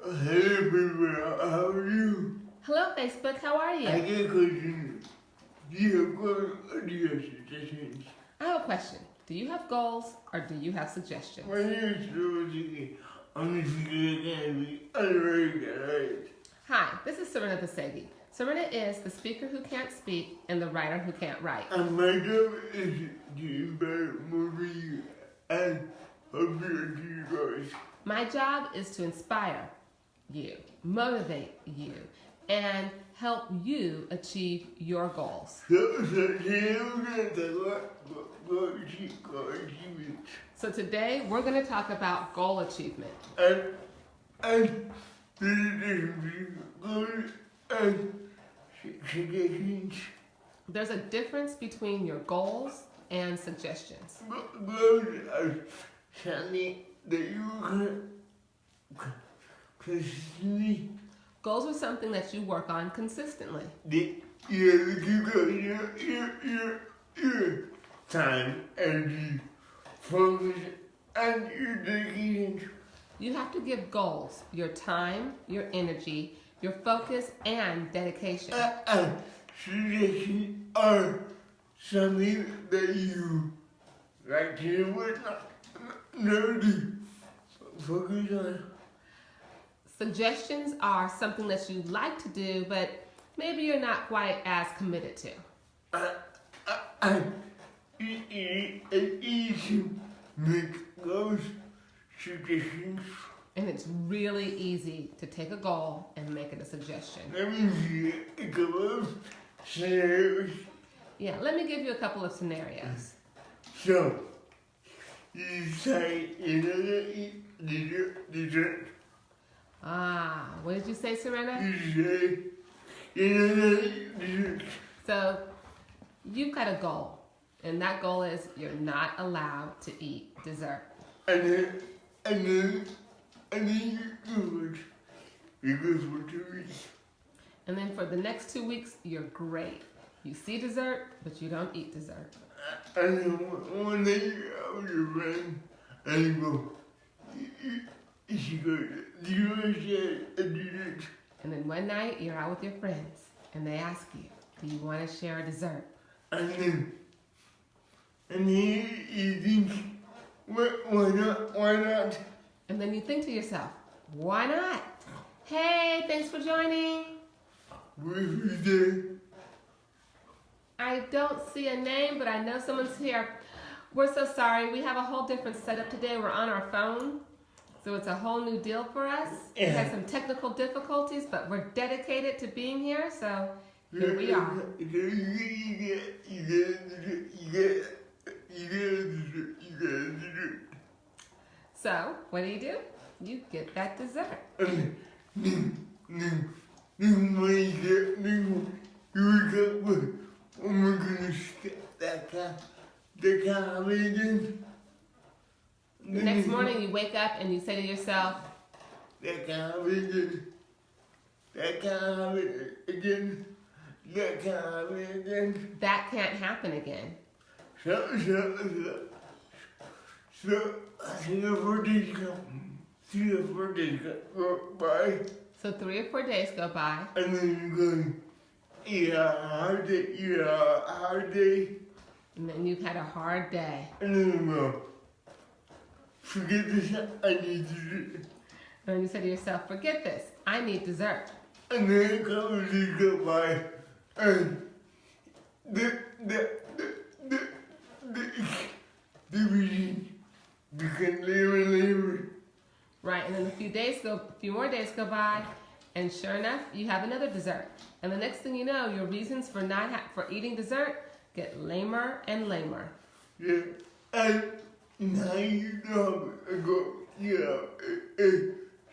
Hey everyone, how are you? Hello, Facebook. How are I you? got a question. Do you have goals or do you have suggestions? I have a question. Do you have goals or do you have suggestions? My name is Rosie. I'm the speaker academy. I'm very good. Hi, this is Serena Basegi. Serena is the speaker who can't speak and the writer who can't write. And my job is to inspire more of you and help you achieve your goals. My job is to inspire you, motivate you, and help you achieve your goals. So today we're going to talk about goal achievement. So today we're going to talk about goal achievement. And the difference between goals and suggestions. There's a difference between your goals and suggestions. Goals are something that you can consistently Goals are something that you work on consistently. you have to keep going your time, energy, focus, and your dedication. You have to give goals your time, your energy, your focus, and dedication. And suggestions are something that you like to do but not to focus on. Suggestions are something that you like to do, but maybe you're not quite as committed to. And it's easy to make those suggestions. And it's really easy to take a goal and make it a suggestion. Let me see a couple of scenarios. Yeah, let me give you a couple of scenarios. So, you say you're not gonna eat dessert. What did you say, Serena? You say you're not gonna eat dessert. So, you've got a goal, and that goal is you're not allowed to eat dessert. And then you do it. You go for 2 weeks. And then for the next 2 weeks, you're great. You see dessert, but you don't eat dessert. And then one day you're out with your friend and you go, she goes, do you want to share a dessert? And then one night, you're out with your friends, and they ask you, do you want to share a dessert? And then you think, why not? And then you think to yourself, why not? Hey, thanks for joining. Who's there? I don't see a name, but I know someone's here. We're so sorry. We have a whole different setup today. We're on our phone, so it's a whole new deal for us. We had some technical difficulties, but we're dedicated to being here, so here we are. So, what do? You get that dessert. Oh my goodness, that can't happen again. The next morning, you wake up and you say to yourself, That can't happen again. That can't happen again. That can't happen again. that can't happen again. So, 3 or 4 days go by, So 3 or 4 days go by, and then you're going, hard day, and then you've had a hard day. and then you go, forget this, I need to do it. And then you say to yourself, forget this, I need dessert. And then a couple of days go by, and the reading became later. Right, and then a few more days go by, and sure enough, you have another dessert. And the next thing you know, your reasons for for eating dessert get lamer and lamer. Yeah, and now you know a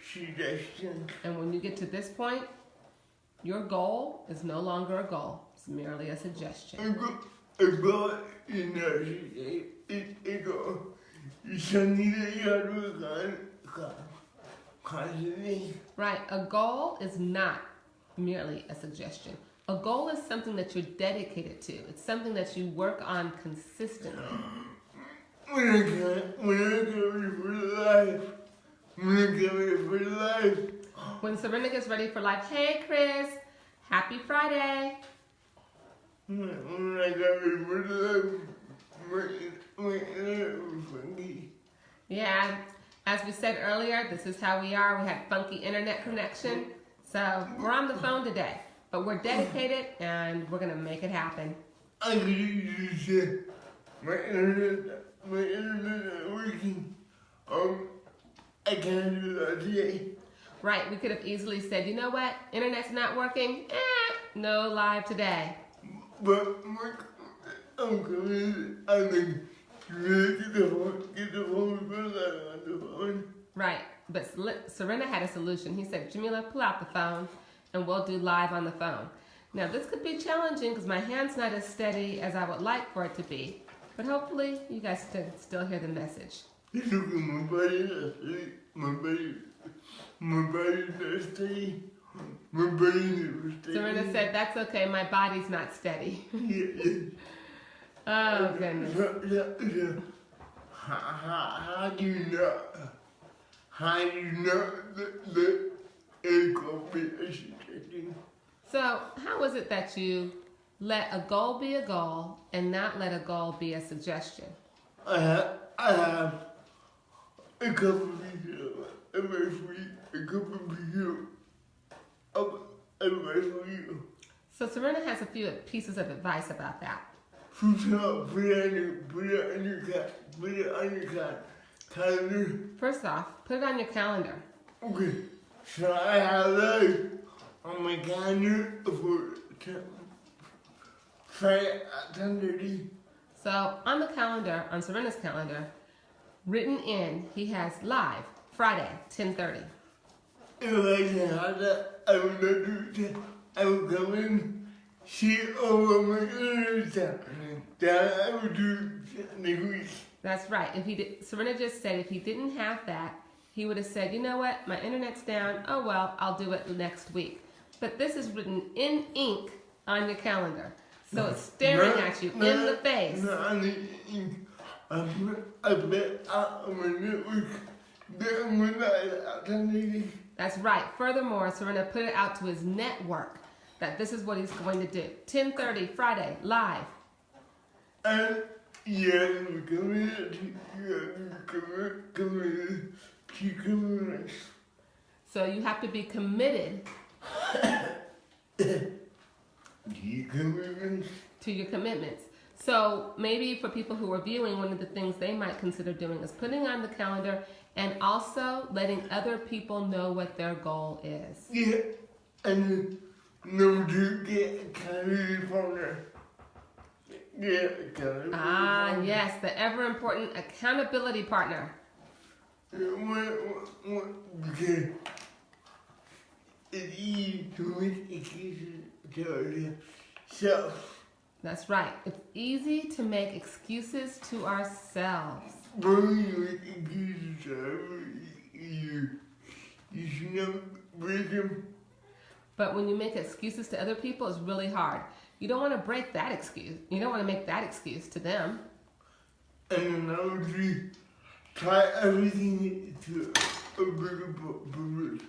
suggestion. And when you get to this point, your goal is no longer a goal; it's merely a suggestion. A goal is not a goal. It's something that you have to work on constantly. Right, a goal is not merely a suggestion. A goal is something that you're dedicated to. It's something that you work on consistently. When I come for life, When Serena gets ready for live, hey Chris, happy Friday. When I got ready for life, my internet was funky. Yeah, as we said earlier, this is how we are. We had funky internet connection. So we're on the phone today, but we're dedicated and we're gonna make it happen. I could easily say my internet not working. I can't do that today. Right, we could have easily said, you know what, internet's not working, no live today. But I'm committed. I mean, really get the phone, put that on the phone. Right, but Serena had a solution. He said, Jamila, pull out the phone and we'll do live on the phone. Now this could be challenging because my hand's not as steady as I would like for it to be, but hopefully you guys can still hear the message. Look at my body's not steady. My body's never steady. Serena said, that's okay, my body's not steady. Oh, goodness. How do you not let a goal be a suggestion? So, how is it that you let a goal be a goal and not let a goal be a suggestion? I have a couple of people advice for you. A couple of people advice for you. So, Serena has a few pieces of advice about that. First off, put it on your calendar. First off, put it on your calendar. Okay, so I have that on my calendar for Friday at 10:30. So, on the calendar, on Serena's calendar, written in, he has live, Friday, 10:30. If I can have that, I will not do that. I will come in, see over my internet. That I will do next week. That's right. Serena just said if he didn't have that, he would have said, you know what, my internet's down. Oh well, I'll do it next week. But this is written in ink on your calendar, so it's staring at you in the face. I bet on my network that I'm gonna That's right. Furthermore, Serena put it out to his network that this is what he's going to do. 10:30 Friday, live. And yeah, committed. So you have to be committed to your commitments. So maybe for people who are viewing, one of the things they might consider doing is putting on the calendar and also letting other people know what their goal is. Yeah, and number 2, get a accountability partner. Yeah, accountability partner. Yes, the ever important accountability partner. Because it's easy to make excuses to yourself. That's right. It's easy to make excuses to ourselves. But when you make excuses to others, you should not break them. But when you make excuses to other people, it's really hard. You don't want to break that excuse. You don't want to make that excuse to them. And number 3, tie everything to a bigger purpose.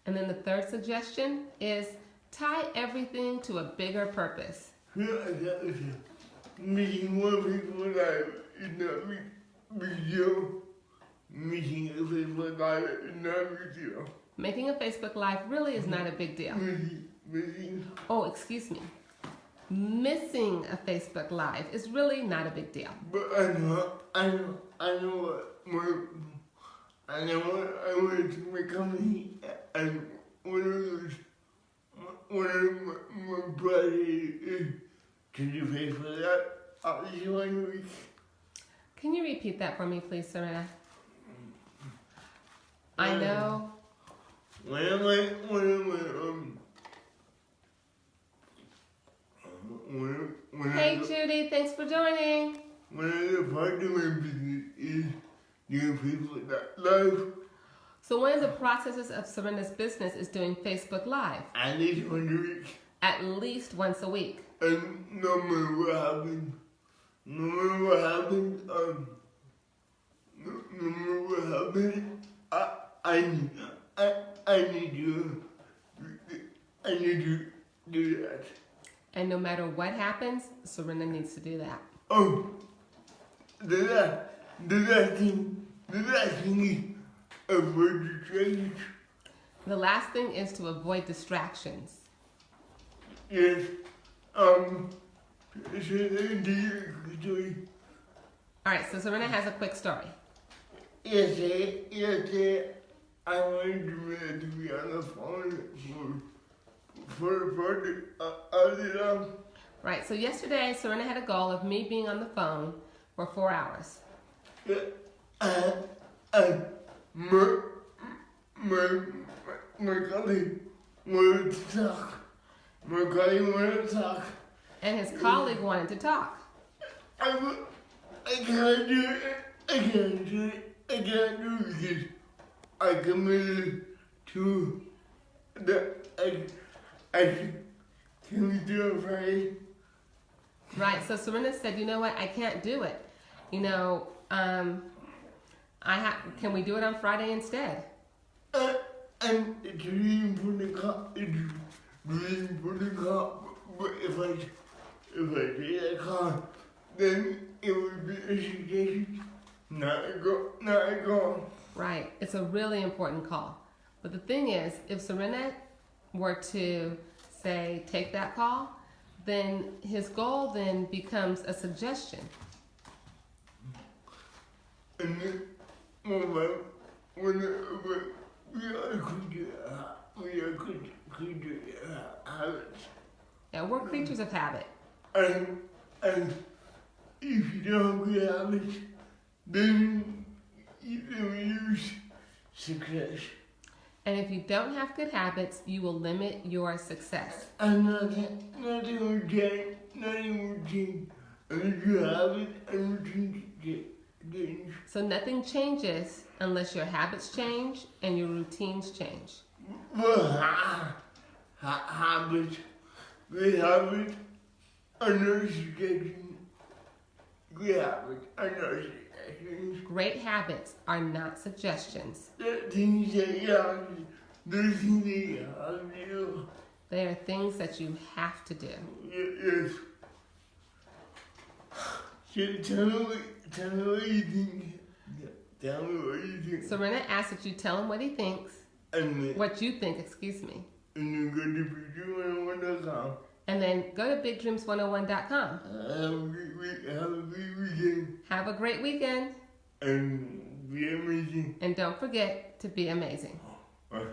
And then the third suggestion is tie everything to a bigger purpose. Yeah, that is it. Making one people alive is not a big deal. Making a Facebook Live is not a big deal. Making a Facebook Live really is not a big deal. Oh, excuse me. Missing a Facebook Live is really not a big deal. But I know what I went to my company and one of my buddies is, can you pay for that? I'll see 1 week. Can you repeat that for me, please, Serena? I know. Hey, Judy, thanks for joining. One of the part of my business is doing Facebook Live. So one of the processes of Serena's business is doing Facebook Live. At least 1 week. At least once a week. And no matter what happens, I need to do that. And no matter what happens, Serena needs to do that. Oh, the last thing is avoid distractions. The last thing is to avoid distractions. Yes. So do you All right, so Serena has a quick story. Yesterday, I wanted to be on the phone for the long. Right, so yesterday Serena had a goal of me being on the phone for 4 hours. My colleague wanted to talk. And his colleague wanted to talk. I can't do it. I can't do it because I committed to can we do it Friday? Right, so Serena said, you know what, I can't do it. Can we do it on Friday instead? And it's really important but if I take that car, then it would be a suggestion, not a goal. Right, it's a really important call. But the thing is, if Serena were to say, take that call, then his goal then becomes a suggestion. And then, we are creatures habits. Yeah, we're creatures of habit. And if you don't have good habits, then you lose success. And if you don't have good habits, you will limit your success. And nothing will change unless you have it and routine change. So nothing changes unless your habits change and your routines change. Well, good habits are no suggestion. Good habits are no suggestions. Great habits are not suggestions. The things that you have to do. They are things that you have to do. Yes. Tell me what you think. Tell me what you think. Serena asks that you tell him what he thinks. What you think, excuse me. And then go to BigDreams101.com. And then go to BigDreams101.com. Have a great weekend. Have a great weekend. And be amazing. And don't forget to be amazing. Bye.